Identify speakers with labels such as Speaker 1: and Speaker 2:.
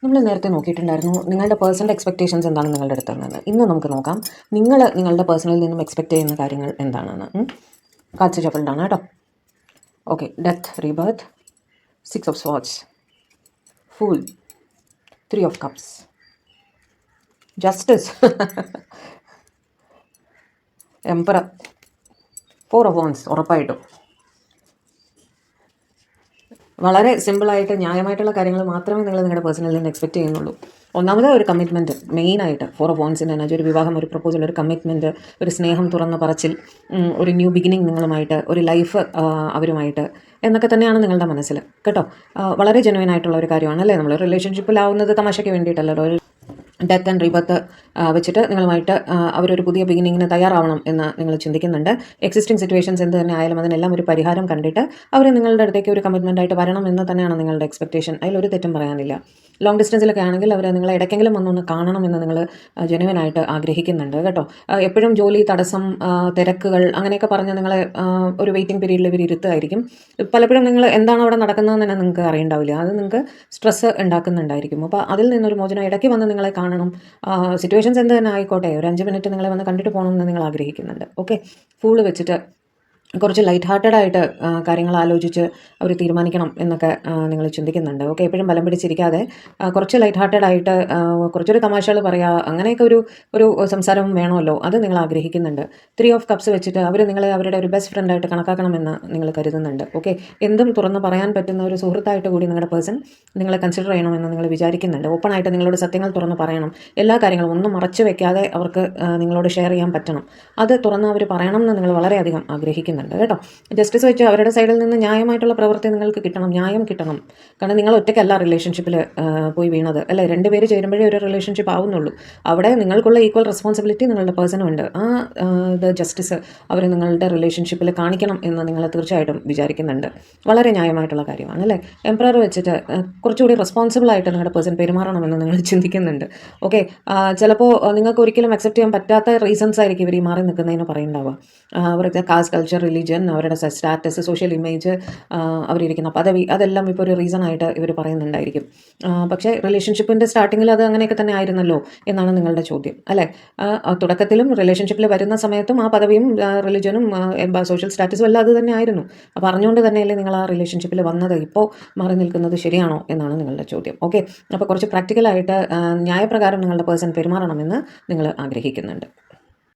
Speaker 1: നമ്മൾ നേരത്തെ നോക്കിയിട്ടുണ്ടായിരുന്നു നിങ്ങളുടെ പേഴ്സണൽ എക്സ്പെക്റ്റേഷൻസ് എന്താണ് നിങ്ങളുടെ അടുത്ത് നിന്ന്. ഇന്ന് നമുക്ക് നോക്കാം നിങ്ങളുടെ പേഴ്സണലിൽ നിന്നും എക്സ്പെക്റ്റ് ചെയ്യുന്ന കാര്യങ്ങൾ എന്താണെന്ന്. കാർഡ്സ് ഷഫിൾഡാണ് കേട്ടോ. Okay, death, rebirth, 6 of swords, fool, 3 of cups, justice, emperor, 4 of wands. ഉറപ്പായിട്ടും വളരെ സിമ്പിളായിട്ട് ന്യായമായിട്ടുള്ള കാര്യങ്ങൾ മാത്രമേ നിങ്ങൾ നിങ്ങളുടെ പേഴ്സണലിൽ നിന്ന് എക്സ്പെക്റ്റ് ചെയ്യുന്നുള്ളൂ. ഒന്നാമത് ഒരു കമ്മിറ്റ്മെൻറ്റ്, മെയിനായിട്ട് 4 ഓഫ് വാൻഡ്സിൻ്റെ എനർജി, ഒരു വിവാഹം, ഒരു പ്രപ്പോസൽ, ഒരു കമ്മിറ്റ്മെൻറ്റ്, ഒരു സ്നേഹം, തുറന്ന പറച്ചിൽ, ഒരു ന്യൂ ബിഗിനിങ് നിങ്ങളുമായിട്ട്, ഒരു ലൈഫ് അവരുമായിട്ട് എന്നൊക്കെ തന്നെയാണ് നിങ്ങളുടെ മനസ്സിൽ കേട്ടോ. വളരെ ജെനുവിൻ ആയിട്ടുള്ള ഒരു കാര്യമാണ് അല്ലേ. നമ്മൾ റിലേഷൻഷിപ്പിലാവുന്നത് തമാശയ്ക്ക് വേണ്ടിയിട്ടല്ലോ. ഒരു ഡെത്ത് ആൻഡ് റീബർത്ത് വെച്ചിട്ട് നിങ്ങളുമായിട്ട് അവരൊരു പുതിയ ബിഗിനിങ്ങിന് തയ്യാറാവണം എന്ന് നിങ്ങൾ ചിന്തിക്കുന്നുണ്ട്. എക്സിസ്റ്റിംഗ് സിറ്റുവേഷൻസ് എന്ത് തന്നെ ആയാലും അതിനെല്ലാം ഒരു പരിഹാരം കണ്ടിട്ട് അവർ നിങ്ങളുടെ അടുത്തേക്ക് ഒരു കമ്മിറ്റ്മെൻ്റ് ആയിട്ട് വരണം എന്ന് തന്നെയാണ് നിങ്ങളുടെ എക്സ്പെക്റ്റേഷൻ. അതിലൊരു തെറ്റും പറയാനില്ല. ലോങ് ഡിസ്റ്റൻസിലൊക്കെ ആണെങ്കിൽ അവർ നിങ്ങളെ ഇടയ്ക്കെങ്കിലും വന്നൊന്ന് കാണണമെന്ന് നിങ്ങൾ ജെനുവിനായിട്ട് ആഗ്രഹിക്കുന്നുണ്ട് കേട്ടോ. എപ്പോഴും ജോലി തടസ്സം, തിരക്കുകൾ അങ്ങനെയൊക്കെ പറഞ്ഞ് നിങ്ങളെ ഒരു വെയിറ്റിംഗ് പീരീഡിൽ ഇവർ ഇരുത്തായിരിക്കും. പലപ്പോഴും നിങ്ങൾ എന്താണ് അവിടെ നടക്കുന്നതെന്ന് തന്നെ നിങ്ങൾക്ക് അറിയണ്ടാവില്ല. അത് നിങ്ങൾക്ക് സ്ട്രെസ്സ് ഉണ്ടാക്കുന്നുണ്ടായിരിക്കും. അപ്പോൾ അതിൽ നിന്നൊരു മോചനം, ഇടയ്ക്ക് വന്ന് നിങ്ങളെ കാണണം, സിറ്റുവേഷൻസ് എന്ത് തന്നെ ആയിക്കോട്ടെ, ഒരു 5 മിനിറ്റ് നിങ്ങളെ വന്ന് കണ്ടിട്ട് പോകണമെന്ന് നിങ്ങൾ ആഗ്രഹിക്കുന്നുണ്ട്. ഓക്കെ, ഫൂള് വെച്ചിട്ട് കുറച്ച് ലൈറ്റ് ഹാർട്ടഡായിട്ട് കാര്യങ്ങൾ ആലോചിച്ച് അവർ തീരുമാനിക്കണം എന്നൊക്കെ നിങ്ങൾ ചിന്തിക്കുന്നുണ്ട്. ഓക്കെ, എപ്പോഴും ബലം പിടിച്ചിരിക്കാതെ കുറച്ച് ലൈറ്റ് ഹാർട്ടഡായിട്ട് കുറച്ചൊരു തമാശകൾ പറയുക, അങ്ങനെയൊക്കെ ഒരു സംസാരം വേണമല്ലോ, അത് നിങ്ങൾ ആഗ്രഹിക്കുന്നുണ്ട്. 3 ഓഫ് കപ്സ് വെച്ചിട്ട് അവർ നിങ്ങളെ അവരുടെ ഒരു ബെസ്റ്റ് ഫ്രണ്ടായിട്ട് കണക്കാക്കണമെന്ന് നിങ്ങൾ കരുതുന്നുണ്ട്. ഓക്കെ, എന്തും തുറന്ന് പറയാൻ പറ്റുന്ന ഒരു സുഹൃത്തായിട്ട് കൂടി നിങ്ങളുടെ പേഴ്സൺ നിങ്ങളെ കൺസിഡർ ചെയ്യണമെന്ന് നിങ്ങൾ വിചാരിക്കുന്നുണ്ട്. ഓപ്പണായിട്ട് നിങ്ങളോട് സത്യങ്ങൾ തുറന്ന് പറയണം. എല്ലാ കാര്യങ്ങളും ഒന്നും മറച്ചു വെക്കാതെ അവർക്ക് നിങ്ങളോട് ഷെയർ ചെയ്യാൻ പറ്റണം. അത് തുറന്ന് അവർ പറയണം എന്ന് നിങ്ങൾ വളരെയധികം ആഗ്രഹിക്കുന്നുണ്ട് കേട്ടോ. ജസ്റ്റിസ് വെച്ച് അവരുടെ സൈഡിൽ നിന്ന് ന്യായമായിട്ടുള്ള പ്രവൃത്തി നിങ്ങൾക്ക് കിട്ടണം, ന്യായം കിട്ടണം. കാരണം നിങ്ങൾ ഒറ്റയ്ക്കല്ല റിലേഷൻഷിപ്പിൽ പോയി വീണത് അല്ലേ. 2 പേര് ചേരുമ്പോഴേ ഒരു റിലേഷൻഷിപ്പ് ആവുന്നുള്ളൂ. അവിടെ നിങ്ങൾക്കുള്ള ഈക്വൽ റെസ്പോൺസിബിലിറ്റി നിങ്ങളുടെ പേഴ്സണും ഉണ്ട്. ഇത് ജസ്റ്റിസ് അവർ നിങ്ങളുടെ റിലേഷൻഷിപ്പിൽ കാണിക്കണം എന്ന് നിങ്ങൾ തീർച്ചയായിട്ടും വിചാരിക്കുന്നുണ്ട്. വളരെ ന്യായമായിട്ടുള്ള കാര്യമാണ് അല്ലേ. എംപറർ വെച്ചിട്ട് കുറച്ചുകൂടി റെസ്പോൺസിബിളായിട്ട് നിങ്ങളുടെ പേഴ്സൺ പെരുമാറണമെന്ന് നിങ്ങൾ ചിന്തിക്കുന്നുണ്ട്. ഓക്കെ, ചിലപ്പോൾ നിങ്ങൾക്ക് ഒരിക്കലും അക്സെപ്റ്റ് ചെയ്യാൻ പറ്റാത്ത റീസൺസ് ആയിരിക്കും ഇവർ ഈ മാറി നിൽക്കുന്നതിന് പറയുണ്ടാവുക. അവരുടെ കാസ്റ്റ്, കൾച്ചർ, റിലീജിയൻ, അവരുടെ സ്റ്റാറ്റസ്, സോഷ്യൽ ഇമേജ്, അവരിരിക്കുന്ന പദവി, അതെല്ലാം ഇപ്പോൾ ഒരു റീസണായിട്ട് ഇവർ പറയുന്നുണ്ടായിരിക്കും. പക്ഷേ റിലേഷൻഷിപ്പിൻ്റെ സ്റ്റാർട്ടിങ്ങിൽ അത് അങ്ങനെയൊക്കെ തന്നെ ആയിരുന്നല്ലോ എന്നാണ് നിങ്ങളുടെ ചോദ്യം അല്ലേ. തുടക്കത്തിലും റിലേഷൻഷിപ്പിൽ വരുന്ന സമയത്തും ആ പദവിയും റിലീജിയനും സോഷ്യൽ സ്റ്റാറ്റസും എല്ലാം അത് തന്നെ ആയിരുന്നു. അപ്പോൾ അറിഞ്ഞുകൊണ്ട് തന്നെയല്ലേ നിങ്ങൾ ആ റിലേഷൻഷിപ്പിൽ വന്നത്. ഇപ്പോൾ മാറി നിൽക്കുന്നത് ശരിയാണോ എന്നാണ് നിങ്ങളുടെ ചോദ്യം. ഓക്കെ, അപ്പോൾ കുറച്ച് പ്രാക്ടിക്കലായിട്ട് ന്യായപ്രകാരം നിങ്ങളുടെ പേഴ്സൺ പെരുമാറണമെന്ന് നിങ്ങൾ ആഗ്രഹിക്കുന്നുണ്ട്.